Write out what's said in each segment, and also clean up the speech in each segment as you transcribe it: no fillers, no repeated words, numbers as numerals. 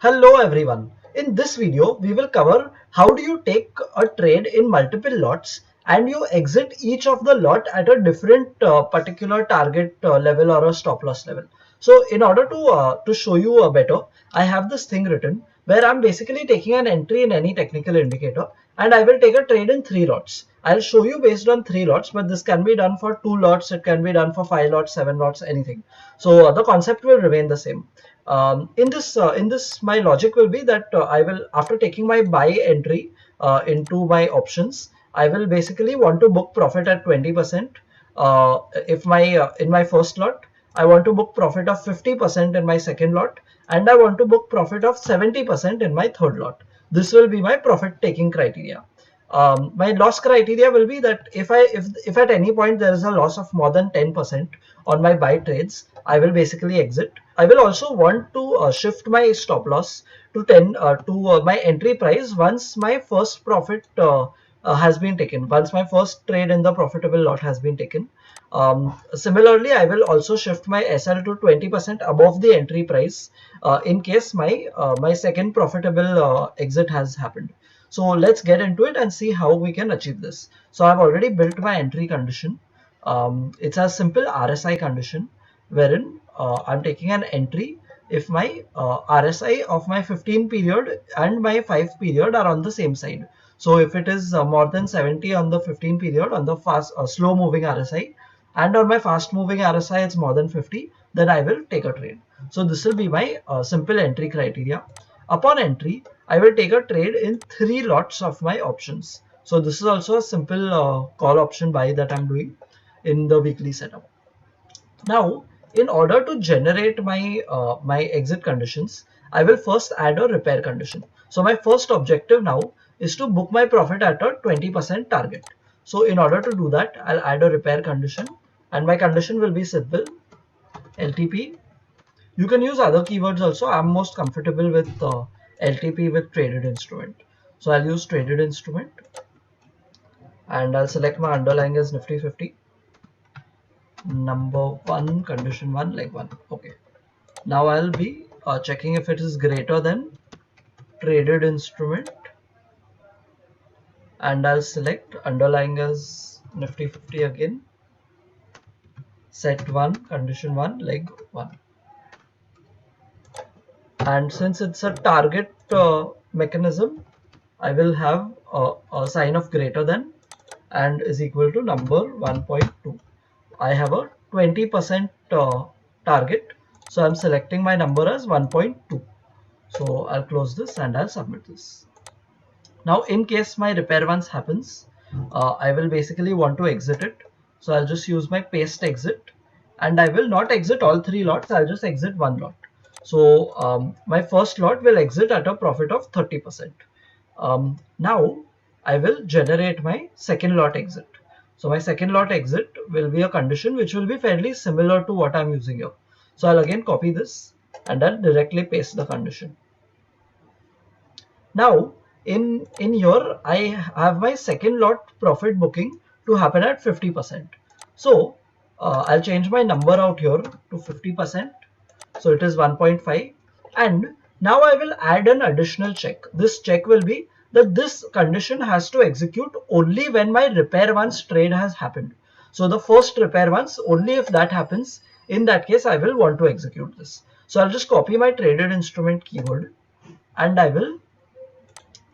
Hello everyone. In this video, we will cover how do you take a trade in multiple lots and you exit each of the lot at a different particular target level or a stop loss level. So in order to show you better, I have this thing written where I'm basically taking an entry in any technical indicator and I will take a trade in 3 lots. I'll show you based on 3 lots, but this can be done for 2 lots, it can be done for 5 lots, 7 lots, anything. So the concept will remain the same. In this my logic will be that I will, after taking my buy entry into my options, I will basically want to book profit at 20%. If my in my first lot, I want to book profit of 50% in my second lot, and I want to book profit of 70% in my third lot. This will be my profit taking criteria. My loss criteria will be that if at any point there is a loss of more than 10% on my buy trades, I will basically exit. I will also want to shift my stop loss to 10 to my entry price once my first profit has been taken, once my first trade in the profitable lot has been taken. Similarly, I will also shift my SL to 20% above the entry price in case my second profitable exit has happened. So let's get into it and see how we can achieve this. So I've already built my entry condition. It's a simple RSI condition wherein I'm taking an entry if my RSI of my 15 period and my 5 period are on the same side. So if it is more than 70 on the 15 period on the fast slow moving RSI, and on my fast moving RSI it's more than 50, then I will take a trade. So this will be my simple entry criteria. Upon entry, I will take a trade in 3 lots of my options. So this is also a simple call option buy that I'm doing in the weekly setup. Now, in order to generate my exit conditions, I will first add a repair condition. So my first objective now is to book my profit at a 20% target. So in order to do that, I'll add a repair condition, and my condition will be simple LTP. You can use other keywords also. I'm most comfortable with LTP with traded instrument. So I'll use traded instrument and I'll select my underlying as Nifty 50. Number one, condition one, leg one. Okay. Now I'll be checking if it is greater than traded instrument, and I'll select underlying as Nifty 50 again. Set one, condition one, leg one. And since it's a target mechanism, I will have a sign of greater than and is equal to number 1.2. I have a 20% target, so I'm selecting my number as 1.2. So I'll close this and I'll submit this. Now in case my repair once happens, I will basically want to exit it. So I'll just use my paste exit, and I will not exit all 3 lots, I'll just exit one lot. So my first lot will exit at a profit of 30%. Now I will generate my second lot exit. So my second lot exit will be a condition which will be fairly similar to what I'm using here. So I'll again copy this and I'll directly paste the condition. Now in here I have my second lot profit booking to happen at 50%. So I'll change my number out here to 50%. So it is 1.5, and now I will add an additional check. This check will be that this condition has to execute only when my repair once trade has happened. So the first repair once, only if that happens, in that case I will want to execute this. So I'll just copy my traded instrument keyword and I will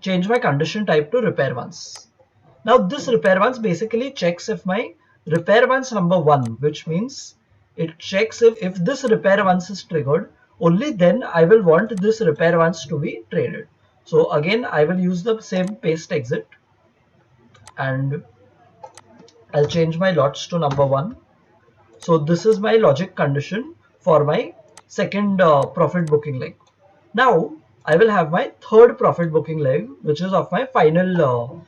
change my condition type to repair once. Now this repair once basically checks if my repair once number 1, which means it checks if this repair once is triggered, only then I will want this repair once to be traded. So again I will use the same paste exit and I'll change my lots to number 1. So this is my logic condition for my second profit booking leg. Now I will have my third profit booking leg, which is of my final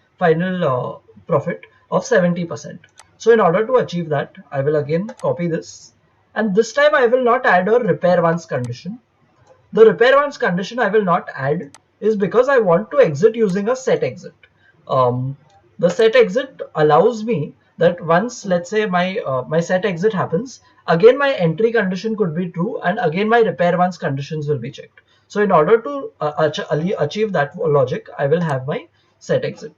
profit of 70%. So in order to achieve that, I will again copy this, and this time I will not add a repair once condition. The repair once condition I will not add is because I want to exit using a set exit. The set exit allows me that once, let's say, my set exit happens, again my entry condition could be true and again my repair once conditions will be checked. So in order to achieve that logic, I will have my set exit.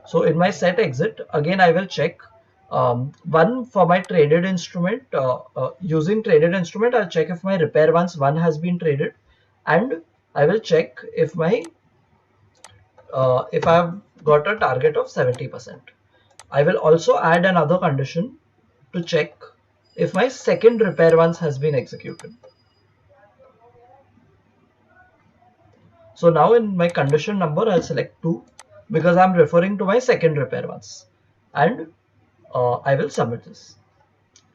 So in my set exit, again I will check one for my traded instrument. Using traded instrument, I'll check if my repair once one has been traded, and I will check if I have got a target of 70%. I will also add another condition to check if my second repair once has been executed. So now in my condition number, I'll select 2 because I'm referring to my second repair once, and I will submit this.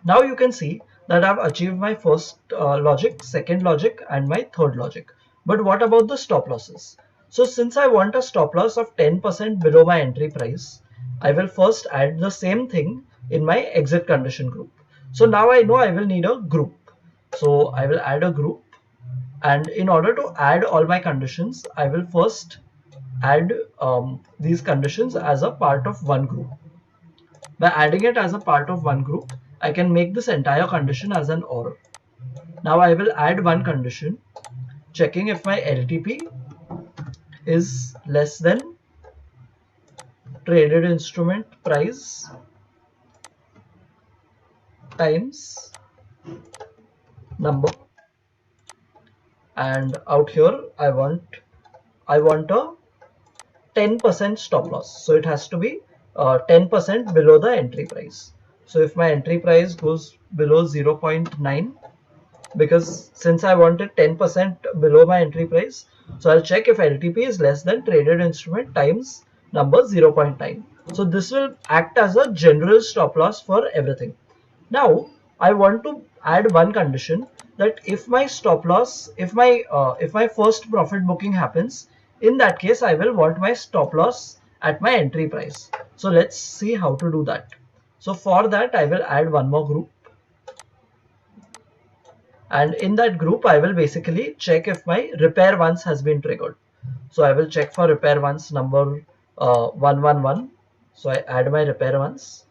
Now you can see that I've achieved my first logic, second logic, and my third logic. But what about the stop losses? So since I want a stop loss of 10% below my entry price, I will first add the same thing in my exit condition group. So now I know I will need a group. So I will add a group, and in order to add all my conditions, I will first add these conditions as a part of one group. By adding it as a part of one group, I can make this entire condition as an OR. Now I will add one condition checking if my LTP is less than traded instrument price times number, and out here I want a 10% stop loss. So it has to be 10% below the entry price. So if my entry price goes below 0.9, because since I wanted 10% below my entry price, so I'll check if LTP is less than traded instrument times number 0.9. So this will act as a general stop loss for everything. Now I want to add one condition that if my stop loss, if my first profit booking happens, in that case I will want my stop loss at my entry price. So let's see how to do that. So for that I will add one more group, and in that group I will basically check if my repair once has been triggered. So I will check for repair once number 111. So I add my repair once,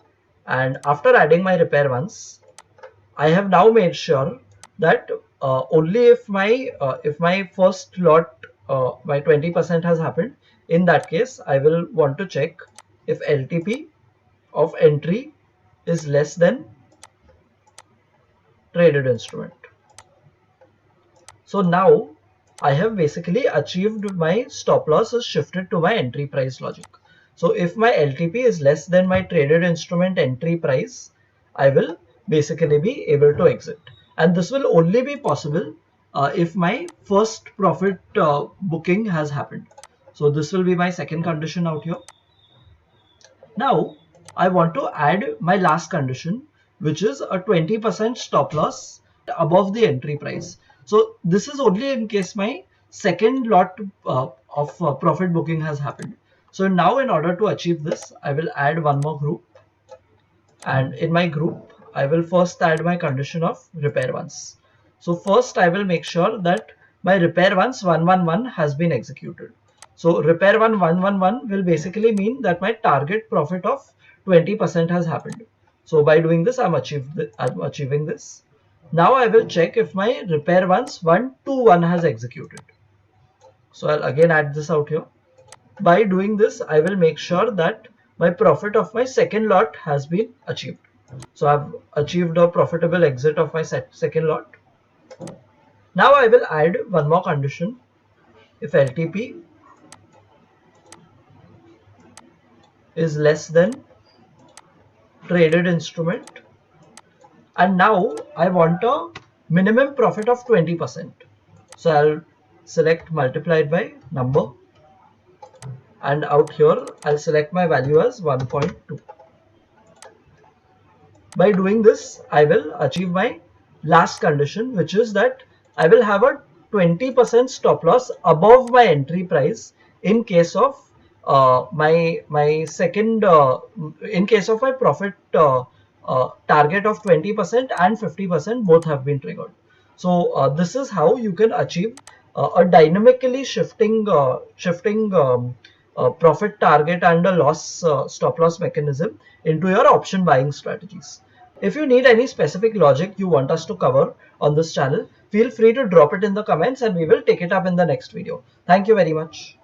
and after adding my repair once, I have now made sure that only if my first lot my 20% has happened, in that case I will want to check if LTP of entry is less than traded instrument. So now I have basically achieved my stop loss is shifted to my entry price logic. So if my LTP is less than my traded instrument entry price, I will basically be able to exit. And this will only be possible if my first profit booking has happened. So this will be my second condition out here. Now I want to add my last condition, which is a 20% stop loss above the entry price. So this is only in case my second lot of profit booking has happened. So now in order to achieve this, I will add one more group, and in my group I will first add my condition of repair once. So first I will make sure that my repair once 111 has been executed. So repair 111 will basically mean that my target profit of 20% has happened. So by doing this I'm achieving this. Now I will check if my repair once 121 has executed. So I'll again add this out here. By doing this, I will make sure that my profit of my second lot has been achieved. So I've achieved a profitable exit of my second lot. Now I will add one more condition. If LTP is less than traded instrument, and now I want a minimum profit of 20%. So I'll select multiplied by number, and out here I'll select my value as 1.2. By doing this, I will achieve my last condition, which is that I will have a 20% stop loss above my entry price in case of my second in case of my profit target of 20% and 50% both have been triggered. So this is how you can achieve a dynamically shifting profit target and a stop loss mechanism into your option buying strategies. If you need any specific logic you want us to cover on this channel, feel free to drop it in the comments and we will take it up in the next video. Thank you very much.